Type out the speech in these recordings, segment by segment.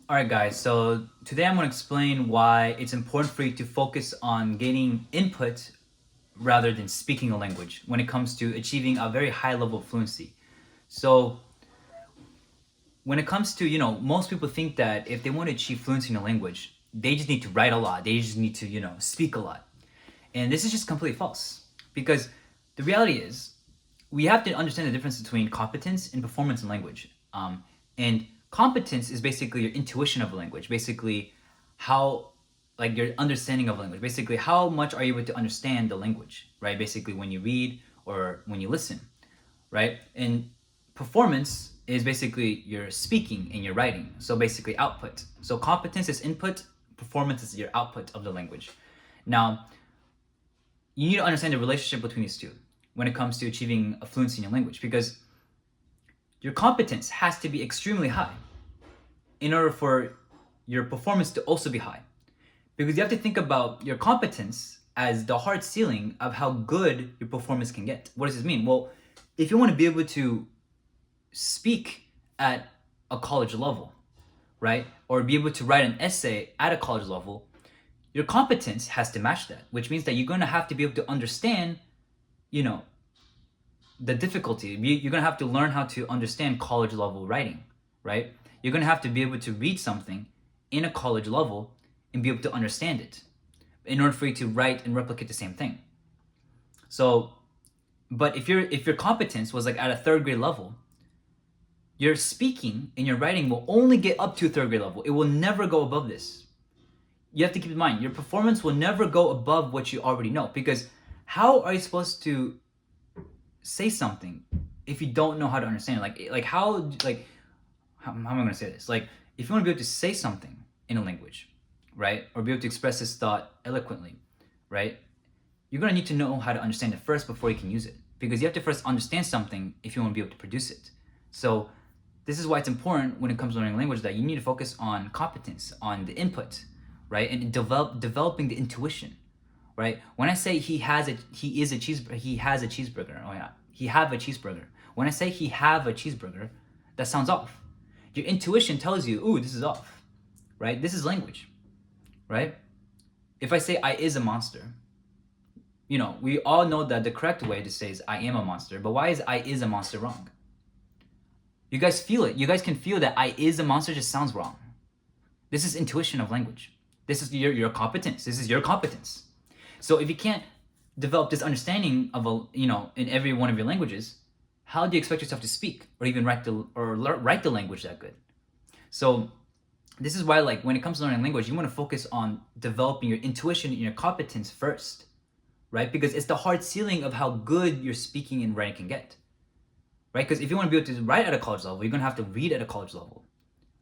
Alright guys, so today I'm going to explain why it's important for you to focus on gaining input rather than speaking a language when it comes to achieving a very high level of fluency. So when it comes to, most people think that if they want to achieve fluency in a language, they just need to write a lot. They just need to, speak a lot. And this is just completely false. Because the reality is, we have to understand the difference between competence and performance in language. And competence is basically your intuition of a language, basically how, like your understanding of language, basically how much are you able to understand the language, right? Basically when you read or when you listen, right? And performance is basically your speaking and your writing. So basically output. So competence is input, performance is your output of the language. Now, you need to understand the relationship between these two when it comes to achieving a fluency in your language, because your competence has to be extremely high in order for your performance to also be high. Because you have to think about your competence as the hard ceiling of how good your performance can get. What does this mean? Well, if you want to be able to speak at a college level, right? Or be able to write an essay at a college level, your competence has to match that, which means that you're going to have to be able to understand, you know, the difficulty. You're going to have to learn how to understand college level writing, right? You're going to have to be able to read something in a college level and be able to understand it in order for you to write and replicate the same thing. So, but if your competence was like at a third grade level, your speaking and your writing will only get up to third grade level. It will never go above this. You have to keep in mind, your performance will never go above what you already know, because how are you supposed to say something if you don't know how to understand it? How am I going to say this? Like, if you want to be able to say something in a language, right, or be able to express this thought eloquently, right, you're going to need to know how to understand it first before you can use it, because you have to first understand something if you want to be able to produce it. So this is why it's important when it comes to learning language that you need to focus on competence, on the input, right, and developing the intuition, right? When I say he has a cheeseburger. Oh yeah, he have a cheeseburger. When I say he have a cheeseburger, that sounds off. Your intuition tells you, ooh, this is off, right? This is language, right? If I say I is a monster, we all know that the correct way to say is I am a monster, but why is I is a monster wrong? You guys feel it. You guys can feel that I is a monster just sounds wrong. This is intuition of language. This is your competence. This is your competence. So if you can't develop this understanding of in every one of your languages, how do you expect yourself to speak or even write the language that good? So this is why, like, when it comes to learning language, you want to focus on developing your intuition and your competence first, right? Because it's the hard ceiling of how good your speaking and writing can get, right? Because if you want to be able to write at a college level, you're going to have to read at a college level.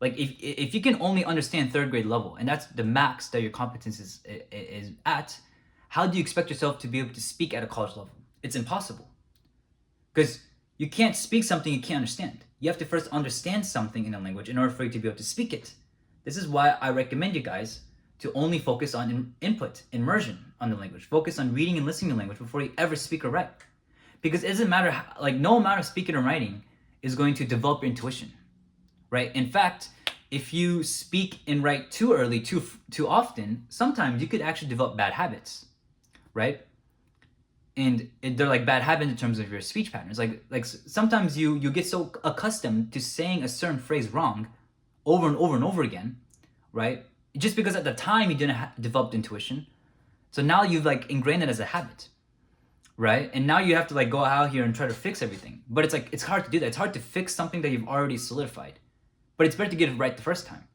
Like, if you can only understand third grade level, and that's the max that your competence is at, how do you expect yourself to be able to speak at a college level? It's impossible. Because you can't speak something you can't understand. You have to first understand something in a language in order for you to be able to speak it. This is why I recommend you guys to only focus on input, immersion on the language. Focus on reading and listening to language before you ever speak or write. Because it doesn't matter, no amount of speaking or writing is going to develop your intuition, right? In fact, if you speak and write too early, too often, sometimes you could actually develop bad habits, right? And they're like bad habits in terms of your speech patterns. Like sometimes you get so accustomed to saying a certain phrase wrong over and over and over again, right? Just because at the time you didn't develop intuition, so now you've like ingrained it as a habit, right? And now you have to like go out here and try to fix everything. But it's like, it's hard to do that. It's hard to fix something that you've already solidified. But it's better to get it right the first time.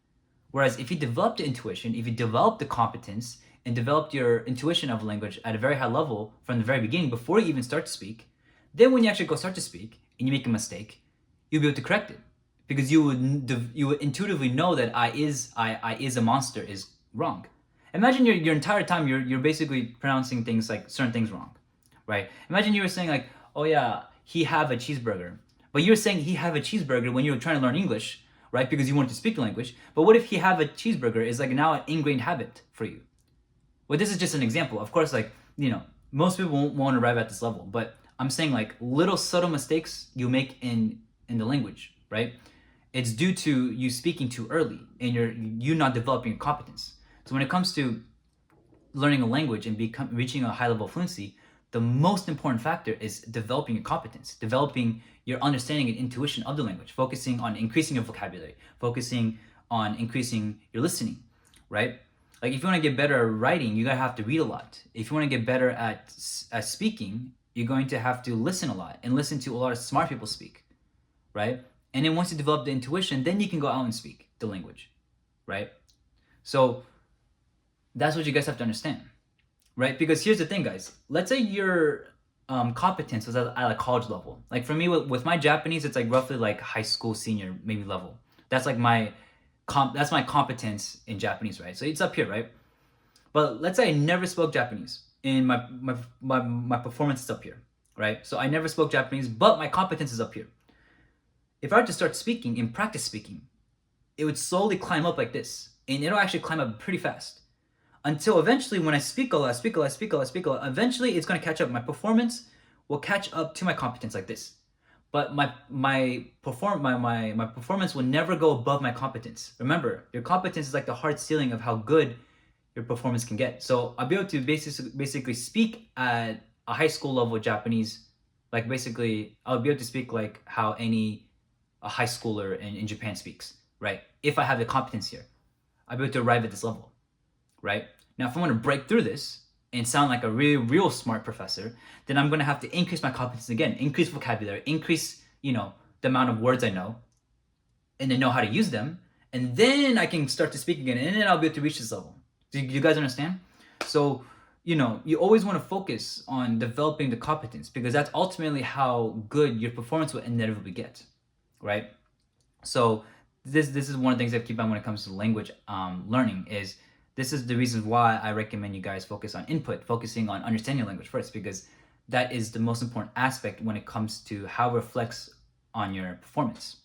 Whereas if you develop the intuition, if you develop the competence and developed your intuition of language at a very high level from the very beginning before you even start to speak, then when you actually go start to speak and you make a mistake, you'll be able to correct it. Because you would intuitively know that I is a monster is wrong. Imagine your entire time you're basically pronouncing things like certain things wrong, right? Imagine you were saying like, oh yeah, he have a cheeseburger. But you're saying he have a cheeseburger when you were trying to learn English, right? Because you wanted to speak the language. But what if he have a cheeseburger is like now an ingrained habit for you? Well, this is just an example. Of course, like, most people won't arrive at this level. But I'm saying like little subtle mistakes you make in the language, right? It's due to you speaking too early and you not developing your competence. So when it comes to learning a language and reaching a high level of fluency, the most important factor is developing your competence, developing your understanding and intuition of the language, focusing on increasing your vocabulary, focusing on increasing your listening, right? Like if you want to get better at writing, you gotta have to read a lot. If you want to get better at speaking, you're going to have to listen a lot and listen to a lot of smart people speak, right? And then once you develop the intuition, then you can go out and speak the language, right? So that's what you guys have to understand, right? Because here's the thing, guys. Let's say your competence was at a college level. Like for me, with my Japanese, it's like roughly like high school senior maybe level. That's like my that's my competence in Japanese, right? So it's up here, right? But let's say I never spoke Japanese, and my performance is up here, right? So I never spoke Japanese, but my competence is up here. If I were to start speaking and practice speaking, it would slowly climb up like this, and it'll actually climb up pretty fast until eventually when I speak a lot, eventually it's going to catch up. My performance will catch up to my competence like this. But my performance will never go above my competence. Remember, your competence is like the hard ceiling of how good your performance can get. So I'll be able to basically speak at a high school level Japanese, like basically I'll be able to speak like how a high schooler in Japan speaks, right? If I have the competence here, I'll be able to arrive at this level, right? Now, if I want to break through this and sound like a real smart professor, then I'm going to have to increase my competence again, increase vocabulary, increase, the amount of words I know, and then know how to use them. And then I can start to speak again, and then I'll be able to reach this level. Do you guys understand? So, you always want to focus on developing the competence because that's ultimately how good your performance will inevitably get, right? So this is one of the things I keep in mind when it comes to language learning is this is the reason why I recommend you guys focus on input, focusing on understanding language first, because that is the most important aspect when it comes to how it reflects on your performance.